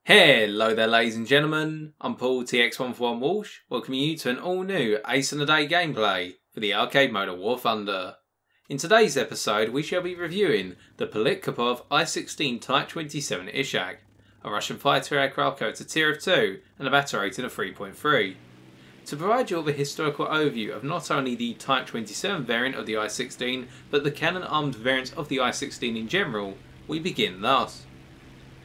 Hello there ladies and gentlemen, I'm Paul TX141 Walsh, welcoming you to an all new Ace in the Day gameplay for the arcade mode of War Thunder. In today's episode we shall be reviewing the Politkopov I-16 Type 27 Ishak, a Russian fighter aircraft carried to tier of 2 and a battle rating of 3.3. To provide you with a historical overview of not only the Type 27 variant of the I-16 but the cannon armed variants of the I-16 in general, we begin thus.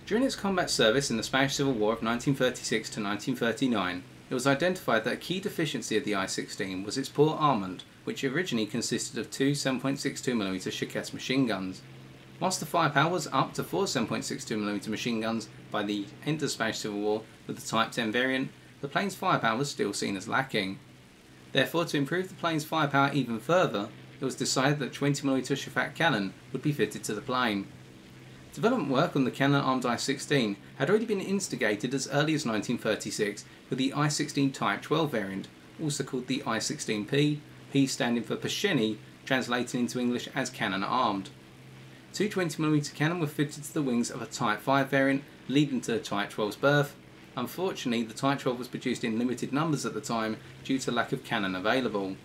During its combat service in the Spanish Civil War of 1936 to 1939, it was identified that a key deficiency of the I-16 was its poor armament, which originally consisted of two 7.62mm ShKAS machine guns. Whilst the firepower was up to four 7.62mm machine guns by the end of the Spanish Civil War with the Type 10 variant, the plane's firepower was still seen as lacking. Therefore, to improve the plane's firepower even further, it was decided that 20mm ShVAK cannon would be fitted to the plane. Development work on the cannon-armed I-16 had already been instigated as early as 1936 with the I-16 Type 12 variant, also called the I-16P, P standing for Pasheni, translated into English as cannon-armed. Two 20mm cannon were fitted to the wings of a Type 5 variant, leading to the Type 12's birth. Unfortunately, the Type 12 was produced in limited numbers at the time due to lack of cannon available.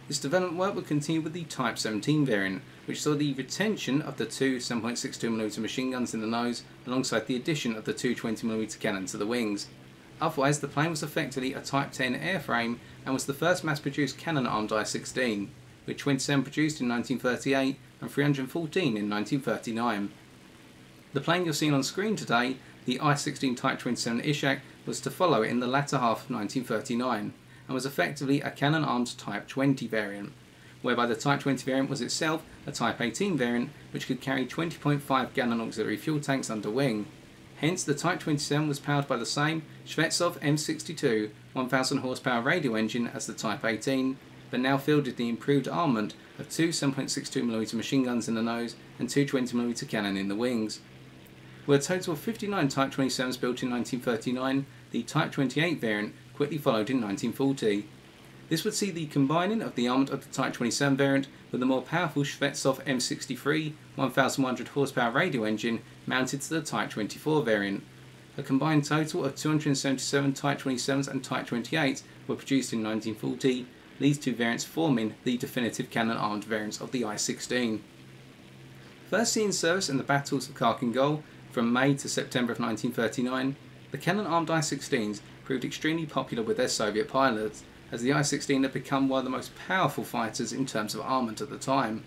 This development work would continue with the Type 17 variant, which saw the retention of the two 7.62mm machine guns in the nose alongside the addition of the two 20mm cannons to the wings. Otherwise, the plane was effectively a Type 10 airframe and was the first mass-produced cannon-armed I-16, with 27 produced in 1938 and 314 in 1939. The plane you're seeing on screen today, the I-16 Type 27 Ishak, was to follow in the latter half of 1939. And was effectively a cannon-armed Type 20 variant, whereby the Type 20 variant was itself a Type 18 variant which could carry 20.5 gallon auxiliary fuel tanks under wing. Hence, the Type 27 was powered by the same ShVAK M62 1000 horsepower radio engine as the Type 18, but now fielded the improved armament of two 7.62mm machine guns in the nose and two 20mm cannon in the wings. With a total of 59 Type 27s built in 1939, the Type 28 variant quickly followed in 1940. This would see the combining of the armament of the Type 27 variant with the more powerful ShVAK M63 1100 horsepower radio engine mounted to the Type 24 variant. A combined total of 277 Type 27s and Type 28s were produced in 1940, these two variants forming the definitive cannon-armed variants of the I-16. First seen in service in the battles of Kharkov Gol from May to September of 1939, the cannon-armed I-16s proved extremely popular with their Soviet pilots, as the I-16 had become one of the most powerful fighters in terms of armament at the time.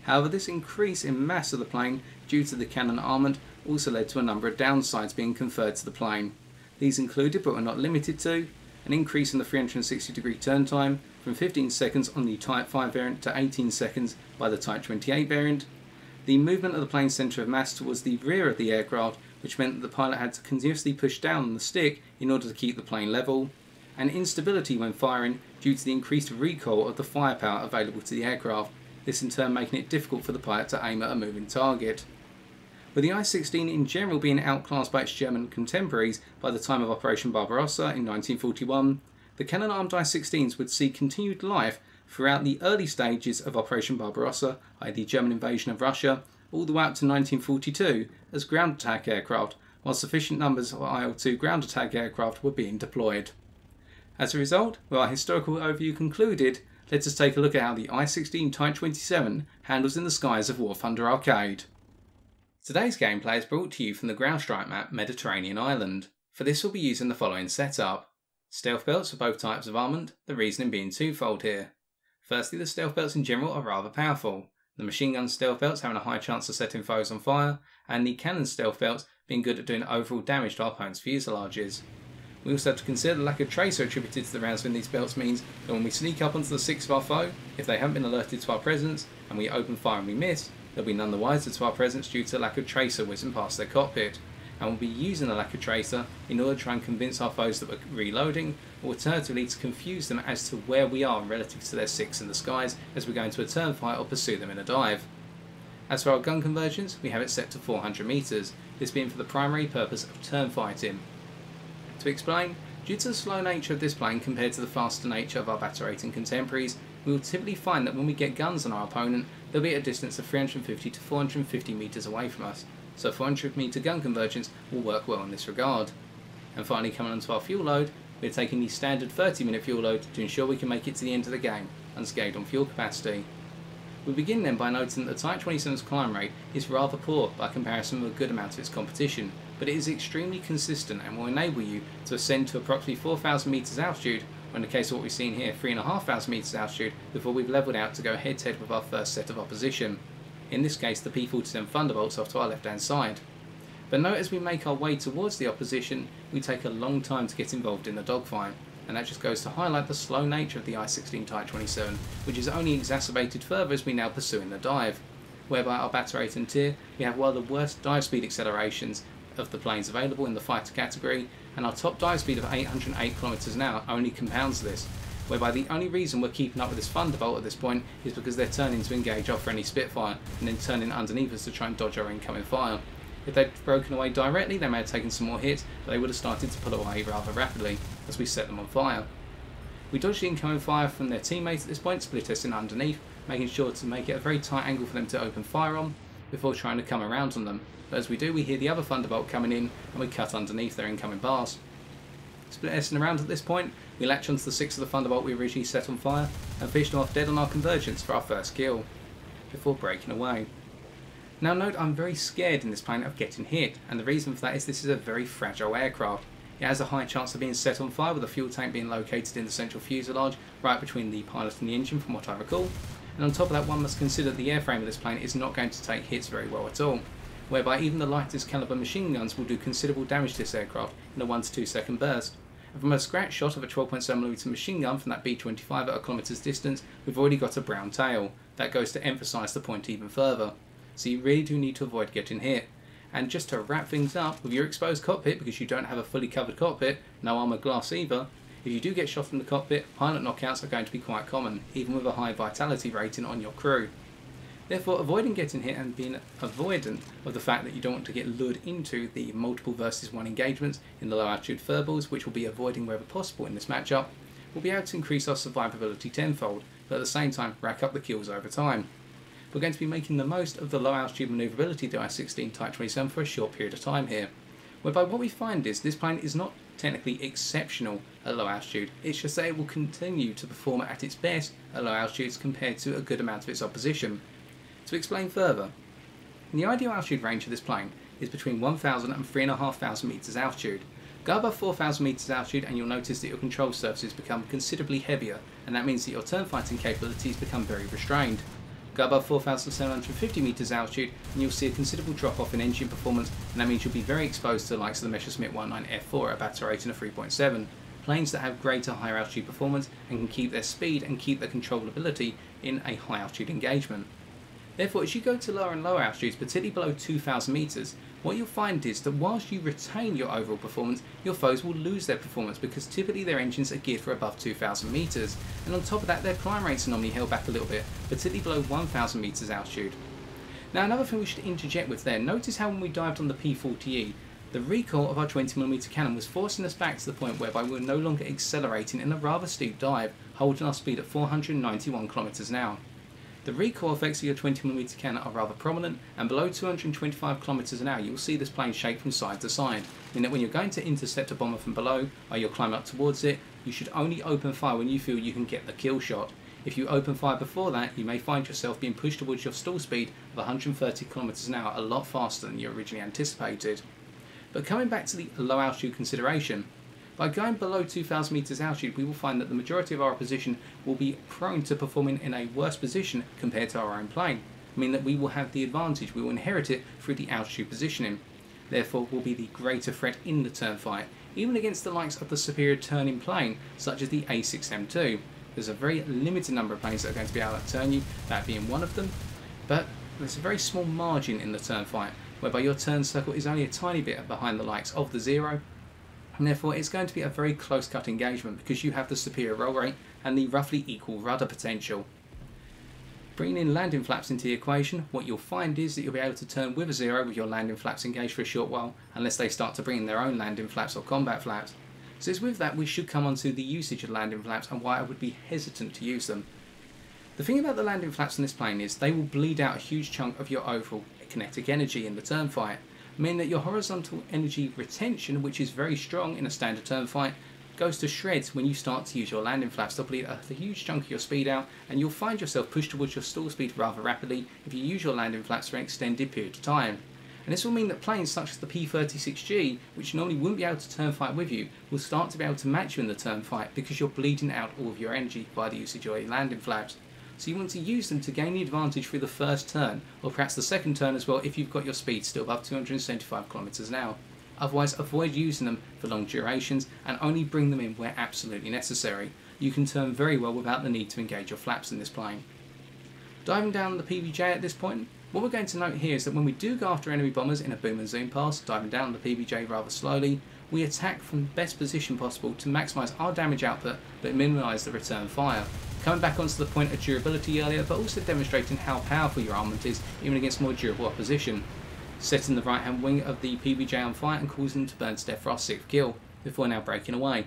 However, this increase in mass of the plane due to the cannon armament also led to a number of downsides being conferred to the plane. These included, but were not limited to, an increase in the 360-degree turn time from 15 seconds on the Type 5 variant to 18 seconds by the Type 28 variant, the movement of the plane's centre of mass towards the rear of the aircraft, which meant that the pilot had to continuously push down on the stick in order to keep the plane level, and instability when firing due to the increased recoil of the firepower available to the aircraft, this in turn making it difficult for the pilot to aim at a moving target. With the I-16 in general being outclassed by its German contemporaries by the time of Operation Barbarossa in 1941, the cannon-armed I-16s would see continued life throughout the early stages of Operation Barbarossa, i.e. the German invasion of Russia, all the way up to 1942 as ground attack aircraft, while sufficient numbers of IL-2 ground attack aircraft were being deployed. As a result, with our historical overview concluded, let us take a look at how the I-16 Type 27 handles in the skies of War Thunder Arcade. Today's gameplay is brought to you from the ground strike map Mediterranean Island. For this we'll be using the following setup. Stealth belts for both types of armament, the reasoning being twofold here. Firstly, the stealth belts in general are rather powerful, the machine gun stealth belts having a high chance of setting foes on fire, and the cannon stealth belts being good at doing overall damage to our opponent's fuselages. We also have to consider the lack of tracer attributed to the rounds within these belts means that when we sneak up onto the six of our foe, if they haven't been alerted to our presence, and we open fire and we miss, they'll be none the wiser to our presence due to the lack of tracer whizzing past their cockpit, and we'll be using the lack of tracer in order to try and convince our foes that we're reloading, or alternatively to confuse them as to where we are relative to their six in the skies as we go into a turn fight or pursue them in a dive. As for our gun convergence, we have it set to 400 meters, this being for the primary purpose of turn fighting. To explain, due to the slow nature of this plane compared to the faster nature of our battle rating contemporaries, we will typically find that when we get guns on our opponent, they'll be at a distance of 350 to 450 meters away from us, so 400 metre gun convergence will work well in this regard. And finally, coming onto our fuel load, we're taking the standard 30-minute fuel load to ensure we can make it to the end of the game, unscathed on fuel capacity. We begin then by noting that the Type 27's climb rate is rather poor by comparison with a good amount of its competition, but it is extremely consistent and will enable you to ascend to approximately 4,000 metres altitude, or in the case of what we've seen here, 3,500 metres altitude, before we've levelled out to go head to head with our first set of opposition. In this case, the P-47 Thunderbolts off to our left hand side. But note, as we make our way towards the opposition, we take a long time to get involved in the dogfight, and that just goes to highlight the slow nature of the I-16 Type 27, which is only exacerbated further as we now pursue in the dive, whereby our battle rate and tier, we have one of the worst dive speed accelerations of the planes available in the fighter category, and our top dive speed of 808 km an hour only compounds this, whereby the only reason we're keeping up with this Thunderbolt at this point is because they're turning to engage our friendly Spitfire and then turning underneath us to try and dodge our incoming fire. If they'd broken away directly, they may have taken some more hits, but they would have started to pull away rather rapidly as we set them on fire. We dodged the incoming fire from their teammates at this point, split testing underneath, making sure to make it a very tight angle for them to open fire on before trying to come around on them. But as we do, we hear the other Thunderbolt coming in and we cut underneath their incoming bars. Split testing around at this point, we latch onto the 6 of the Thunderbolt we originally set on fire and fish them off dead on our Convergence for our first kill, before breaking away. Now note, I'm very scared in this plane of getting hit, and the reason for that is this is a very fragile aircraft. It has a high chance of being set on fire with the fuel tank being located in the central fuselage, right between the pilot and the engine from what I recall, and on top of that one must consider that the airframe of this plane is not going to take hits very well at all, whereby even the lightest caliber machine guns will do considerable damage to this aircraft in a 1 to 2 second burst. And from a scratch shot of a 12.7mm machine gun from that B-25 at a kilometer's distance, we've already got a brown tail. That goes to emphasise the point even further. So you really do need to avoid getting hit. And just to wrap things up, with your exposed cockpit, because you don't have a fully covered cockpit, no armoured glass either, if you do get shot from the cockpit, pilot knockouts are going to be quite common, even with a high vitality rating on your crew. Therefore, avoiding getting hit and being avoidant of the fact that you don't want to get lured into the multiple versus 1 engagements in the low altitude furballs, which we'll be avoiding wherever possible in this matchup, will be able to increase our survivability tenfold, but at the same time rack up the kills over time. We're going to be making the most of the low altitude manoeuvrability of the I-16 Type 27 for a short period of time here, whereby what we find is this plane is not technically exceptional at low altitude, it's just that it will continue to perform at its best at low altitudes compared to a good amount of its opposition. To explain further, the ideal altitude range of this plane is between 1,000 and 3,500 metres altitude. Go above 4,000 metres altitude and you'll notice that your control surfaces become considerably heavier, and that means that your turn fighting capabilities become very restrained. Go above 4,750 metres altitude and you'll see a considerable drop off in engine performance, and that means you'll be very exposed to the likes of the Messerschmitt 19F4 at a battle rating of 3.7, planes that have greater higher altitude performance and can keep their speed and keep their controllability in a high altitude engagement. Therefore, as you go to lower and lower altitudes, particularly below 2,000 metres, what you'll find is that whilst you retain your overall performance, your foes will lose their performance because typically their engines are geared for above 2,000 metres, and on top of that their climb rates are normally held back a little bit, particularly below 1,000 metres altitude. Now another thing we should interject with there, notice how when we dived on the P-40E, the recoil of our 20mm cannon was forcing us back to the point whereby we were no longer accelerating in a rather steep dive, holding our speed at 491 km an hour. The recoil effects of your 20mm cannon are rather prominent, and below 225 km an hour you will see this plane shake from side to side, meaning that when you're going to intercept a bomber from below or you're climbing up towards it, you should only open fire when you feel you can get the kill shot. If you open fire before that, you may find yourself being pushed towards your stall speed of 130 km an hour a lot faster than you originally anticipated. But coming back to the low altitude consideration, by going below 2,000 metres altitude, we will find that the majority of our opposition will be prone to performing in a worse position compared to our own plane, meaning that we will have the advantage, we will inherit it through the altitude positioning. Therefore, will be the greater threat in the turn fight, even against the likes of the superior turning plane, such as the A6M2. There's a very limited number of planes that are going to be able to turn you, that being one of them, but there's a very small margin in the turn fight, whereby your turn circle is only a tiny bit behind the likes of the Zero, and therefore it's going to be a very close cut engagement because you have the superior roll rate and the roughly equal rudder potential. Bringing in landing flaps into the equation, what you'll find is that you'll be able to turn with a Zero with your landing flaps engaged for a short while, unless they start to bring in their own landing flaps or combat flaps. So it's with that we should come on to the usage of landing flaps and why I would be hesitant to use them. The thing about the landing flaps on this plane is they will bleed out a huge chunk of your overall kinetic energy in the turn fight, meaning that your horizontal energy retention, which is very strong in a standard turn fight, goes to shreds when you start to use your landing flaps to bleed a huge chunk of your speed out, and you'll find yourself pushed towards your stall speed rather rapidly if you use your landing flaps for an extended period of time. And this will mean that planes such as the P-36G, which normally wouldn't be able to turn fight with you, will start to be able to match you in the turn fight because you're bleeding out all of your energy by the usage of your landing flaps. So you want to use them to gain the advantage through the first turn, or perhaps the second turn as well if you've got your speed still above 275 km an hour. Otherwise, avoid using them for long durations and only bring them in where absolutely necessary. You can turn very well without the need to engage your flaps in this plane. Diving down the PBJ at this point, what we're going to note here is that when we do go after enemy bombers in a boom and zoom pass, diving down the PBJ rather slowly, we attack from the best position possible to maximise our damage output but minimise the return fire. Coming back onto the point of durability earlier, but also demonstrating how powerful your armament is even against more durable opposition. Setting the right hand wing of the PBJ on fire and causing them to burn to death for our 6th kill, before now breaking away.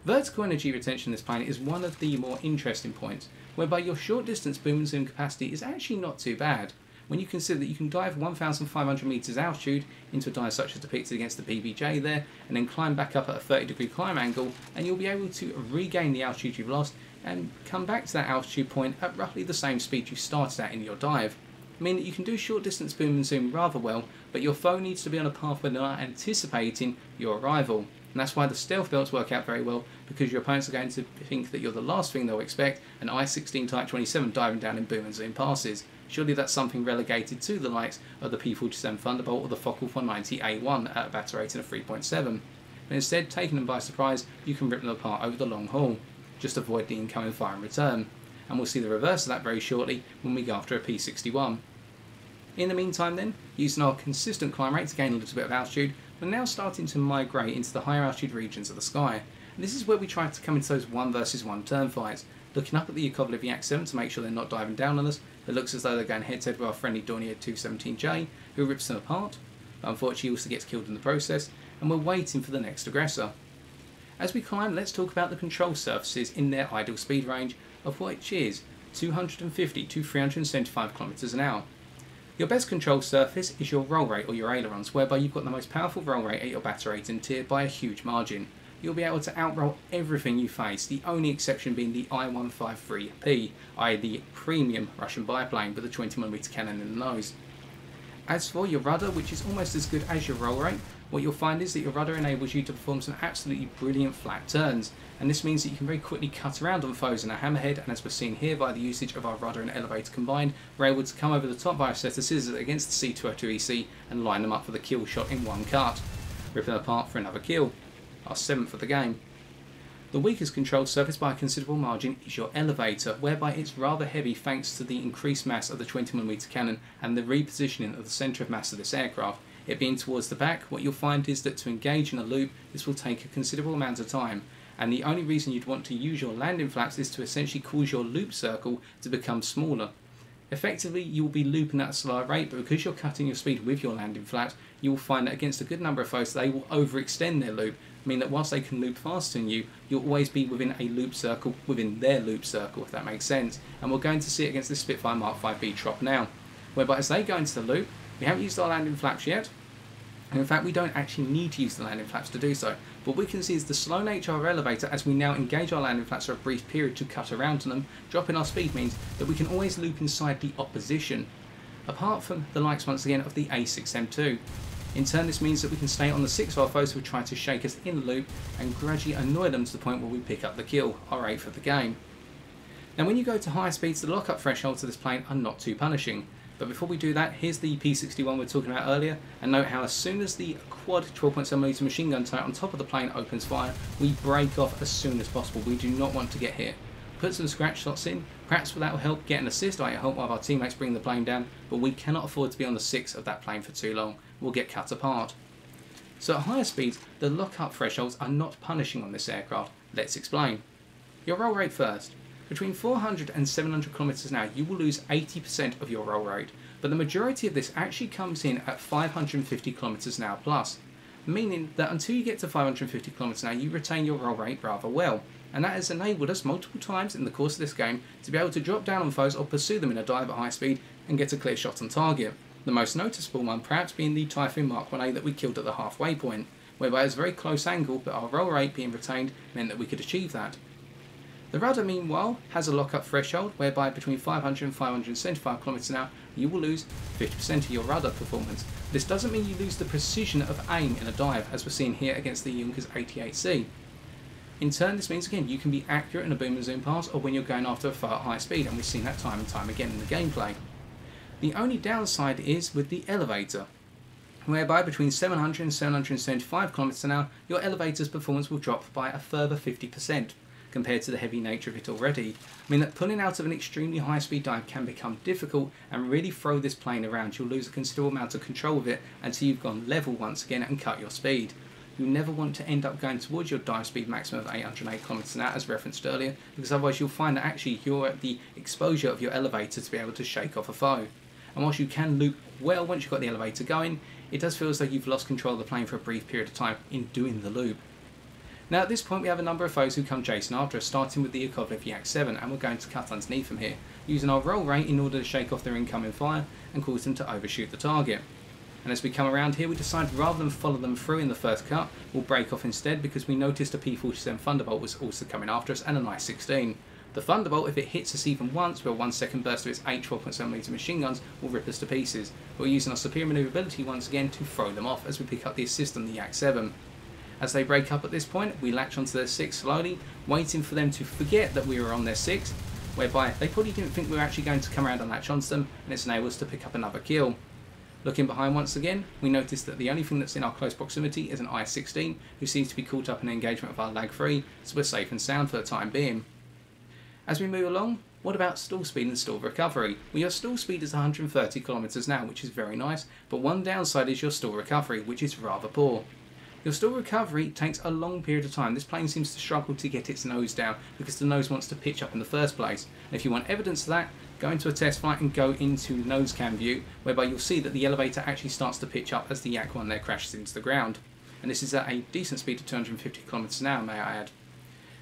Vertical energy retention in this plane is one of the more interesting points, whereby your short distance boom and zoom capacity is actually not too bad, when you consider that you can dive 1,500 metres altitude into a dive such as depicted against the PBJ there, and then climb back up at a 30-degree climb angle, and you'll be able to regain the altitude you've lost and come back to that altitude point at roughly the same speed you started at in your dive. Meaning that you can do short distance boom and zoom rather well, but your foe needs to be on a path where they're not anticipating your arrival. And that's why the stealth belts work out very well, because your opponents are going to think that you're the last thing they'll expect, an I-16 Type 27 diving down in boom and zoom passes. Surely that's something relegated to the likes of the P-47 Thunderbolt or the Focke 190A1 at a batter rating of 3.7. But instead, taking them by surprise, you can rip them apart over the long haul. Just avoid the incoming fire in return. And we'll see the reverse of that very shortly when we go after a P-61. In the meantime then, using our consistent climb rate to gain a little bit of altitude, we're now starting to migrate into the higher altitude regions of the sky. And this is where we try to come into those 1 versus 1 turn fights, looking up at the Yakovlev Yak-7 to make sure they're not diving down on us. It looks as though they're going head to head with our friendly Dornier 217J, who rips them apart, but unfortunately also gets killed in the process, and we're waiting for the next aggressor. As we climb, let's talk about the control surfaces in their ideal speed range, of which is 250 to 375 km an hour. Your best control surface is your roll rate or your ailerons, whereby you've got the most powerful roll rate at your batter rating tier by a huge margin. You'll be able to outroll everything you face, the only exception being the I-153P, i.e. the premium Russian biplane with a 20mm cannon in the nose. As for your rudder, which is almost as good as your roll rate, what you'll find is that your rudder enables you to perform some absolutely brilliant flat turns, and this means that you can very quickly cut around on foes in a hammerhead, and as we're seeing here by the usage of our rudder and elevator combined, we're able to come over the top via a set of scissors against the C202EC and line them up for the kill shot in one cut, ripping them apart for another kill, our 7th of the game. The weakest control surface by a considerable margin is your elevator, whereby it's rather heavy thanks to the increased mass of the 20mm cannon and the repositioning of the centre of mass of this aircraft. It being towards the back, what you'll find is that to engage in a loop, this will take a considerable amount of time, and the only reason you'd want to use your landing flaps is to essentially cause your loop circle to become smaller. Effectively, you will be looping at a slower rate, but because you're cutting your speed with your landing flaps, you will find that against a good number of foes, they will overextend their loop, meaning that whilst they can loop faster than you, you'll always be within a loop circle within their loop circle, if that makes sense. And we're going to see it against this Spitfire Mark 5B Trop now, whereby as they go into the loop, we haven't used our landing flaps yet, and in fact we don't actually need to use the landing flaps to do so. What we can see is the slow nature of our elevator as we now engage our landing flaps for a brief period to cut around to them. Dropping our speed means that we can always loop inside the opposition, apart from the likes once again of the A6M2. In turn, this means that we can stay on the 6 of our foes who try to shake us in the loop and gradually annoy them to the point where we pick up the kill, our 8th of the game. Now when you go to higher speeds, the lockup thresholds of this plane are not too punishing. But before we do that, here's the P61 we were talking about earlier, and note how as soon as the quad 12.7mm machine gun turret on top of the plane opens fire, we break off as soon as possible. We do not want to get hit. Put some scratch shots in, perhaps that will help get an assist, or help one of our teammates bring the plane down, but we cannot afford to be on the 6 of that plane for too long. We'll get cut apart. So at higher speeds, the lockup thresholds are not punishing on this aircraft. Let's explain. Your roll rate first. Between 400 and 700 km an hour, you will lose 80% of your roll rate, but the majority of this actually comes in at 550 km an hour plus, meaning that until you get to 550 km an hour, you retain your roll rate rather well, and that has enabled us multiple times in the course of this game to be able to drop down on foes or pursue them in a dive at high speed and get a clear shot on target. The most noticeable one perhaps being the Typhoon Mark 1A that we killed at the halfway point, whereby it was a very close angle, but our roll rate being retained meant that we could achieve that. The rudder, meanwhile, has a lock-up threshold whereby between 500 and 575 km an hour you will lose 50% of your rudder performance. This doesn't mean you lose the precision of aim in a dive, as we're seeing here against the Junkers 88C. In turn, this means again you can be accurate in a boom and zoom pass or when you're going after a far high speed, and we've seen that time and time again in the gameplay. The only downside is with the elevator, whereby between 700 and 775 km an hour your elevator's performance will drop by a further 50%. Compared to the heavy nature of it already, I mean that pulling out of an extremely high speed dive can become difficult and really throw this plane around. You'll lose a considerable amount of control of it until you've gone level once again and cut your speed. You never want to end up going towards your dive speed maximum of 808 km an hour as referenced earlier, because otherwise you'll find that actually you're at the exposure of your elevator to be able to shake off a foe. And whilst you can loop well once you've got the elevator going, it does feel as though you've lost control of the plane for a brief period of time in doing the loop. Now at this point we have a number of foes who come chasing after us, starting with the I-16, and we're going to cut underneath them here, using our roll rate in order to shake off their incoming fire and cause them to overshoot the target. And as we come around here, we decide rather than follow them through in the first cut, we'll break off instead because we noticed a P-47 Thunderbolt was also coming after us and an I-16. The Thunderbolt, if it hits us even once with a 1 second burst of its 8 12.7mm machine guns, will rip us to pieces. We're using our superior manoeuvrability once again to throw them off as we pick up the assist on the Yak-7. As they break up at this point, we latch onto their 6 slowly, waiting for them to forget that we were on their 6, whereby they probably didn't think we were actually going to come around and latch onto them, and it's enabled us to pick up another kill. Looking behind once again, we notice that the only thing that's in our close proximity is an I-16, who seems to be caught up in an engagement of our lag-free, so we're safe and sound for the time being. As we move along, what about stall speed and stall recovery? Well, your stall speed is 130 km an hour, which is very nice, but one downside is your stall recovery, which is rather poor. Your stall recovery takes a long period of time. This plane seems to struggle to get its nose down because the nose wants to pitch up in the first place. And if you want evidence of that, go into a test flight and go into nose cam view, whereby you'll see that the elevator actually starts to pitch up as the Yak-1 there crashes into the ground. And this is at a decent speed of 250 km an hour, may I add.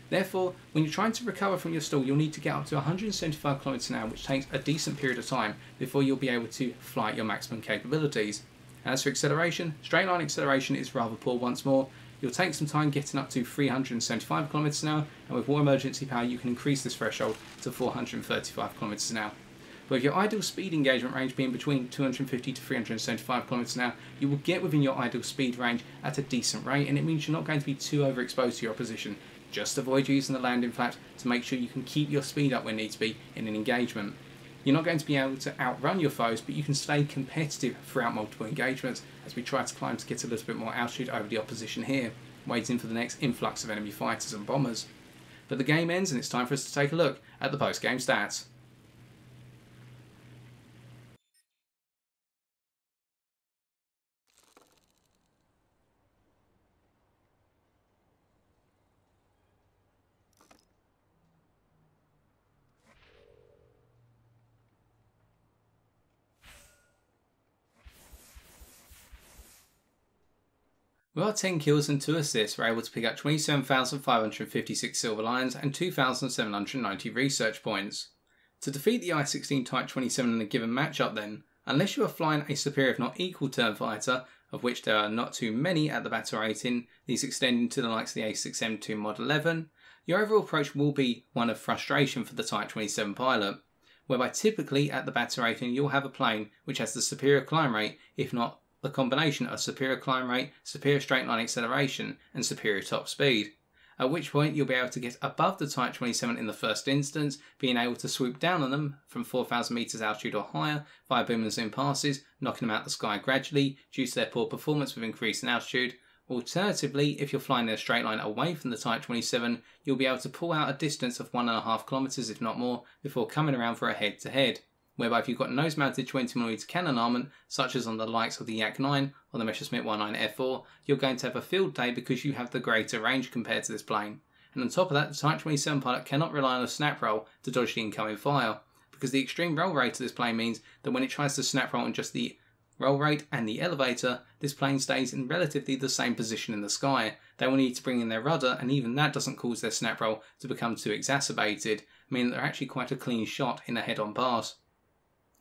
Therefore, when you're trying to recover from your stall, you'll need to get up to 175 km an hour, which takes a decent period of time before you'll be able to fly at your maximum capabilities. As for acceleration, straight line acceleration is rather poor once more. You'll take some time getting up to 375 km an hour, and with more emergency power you can increase this threshold to 435 km an hour. But with your ideal speed engagement range being between 250 to 375 km an hour, you will get within your ideal speed range at a decent rate, and it means you're not going to be too overexposed to your opposition. Just avoid using the landing flaps to make sure you can keep your speed up when needs be in an engagement. You're not going to be able to outrun your foes, but you can stay competitive throughout multiple engagements as we try to climb to get a little bit more altitude over the opposition here, waiting for the next influx of enemy fighters and bombers. But the game ends and it's time for us to take a look at the post-game stats. With our 10 kills and 2 assists, we're able to pick up 27,556 Silver Lions and 2,790 research points. To defeat the I-16 Type 27 in a given matchup then, unless you are flying a superior if not equal turn fighter, of which there are not too many at the battle rating, these extending to the likes of the A6M2 Mod 11, your overall approach will be one of frustration for the Type 27 pilot, whereby typically at the battle rating you'll have a plane which has the superior climb rate, if not the combination of superior climb rate, superior straight line acceleration and superior top speed, at which point you'll be able to get above the Type 27 in the first instance, being able to swoop down on them from 4,000 metres altitude or higher via boom and zoom passes, knocking them out the sky gradually due to their poor performance with increasing altitude. Alternatively, if you're flying in a straight line away from the Type 27, you'll be able to pull out a distance of 1.5 kilometres if not more before coming around for a head-to-head. Whereby if you've got nose-mounted 20mm cannon armament, such as on the likes of the Yak-9 or the Messerschmitt 19F4, you're going to have a field day because you have the greater range compared to this plane. And on top of that, the Type 27 pilot cannot rely on a snap roll to dodge the incoming fire, because the extreme roll rate of this plane means that when it tries to snap roll on just the roll rate and the elevator, this plane stays in relatively the same position in the sky. They will need to bring in their rudder, and even that doesn't cause their snap roll to become too exacerbated, meaning they're actually quite a clean shot in a head-on pass.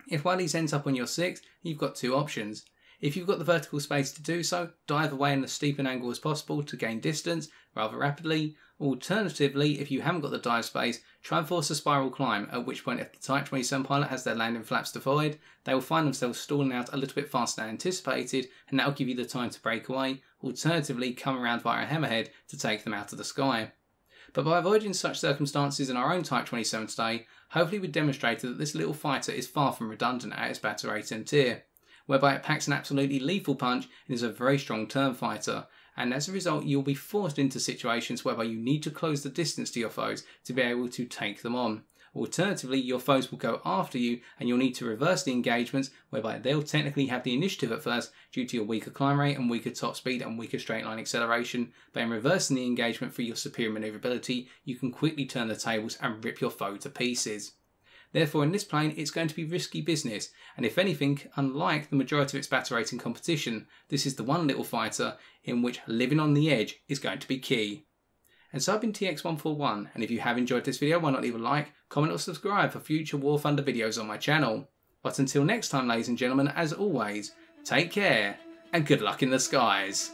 If one of these ends up on your 6th, you've got two options. If you've got the vertical space to do so, dive away in as steep an angle as possible to gain distance rather rapidly. Alternatively, if you haven't got the dive space, try and force a spiral climb, at which point if the Type 27 pilot has their landing flaps deployed, they will find themselves stalling out a little bit faster than anticipated, and that will give you the time to break away. Alternatively, come around via a hammerhead to take them out of the sky. But by avoiding such circumstances in our own Type 27 today, hopefully we've demonstrated that this little fighter is far from redundant at its battle rate and tier, whereby it packs an absolutely lethal punch and is a very strong turn fighter, and as a result you'll be forced into situations whereby you need to close the distance to your foes to be able to take them on. Alternatively, your foes will go after you and you'll need to reverse the engagements, whereby they'll technically have the initiative at first due to your weaker climb rate and weaker top speed and weaker straight line acceleration, but in reversing the engagement for your superior manoeuvrability, you can quickly turn the tables and rip your foe to pieces. Therefore, in this plane, it's going to be risky business, and if anything, unlike the majority of its battle rate in competition, this is the one little fighter in which living on the edge is going to be key. And so I've been TX141, and if you have enjoyed this video, why not leave a like, comment or subscribe for future War Thunder videos on my channel. But until next time, ladies and gentlemen, as always, take care, and good luck in the skies.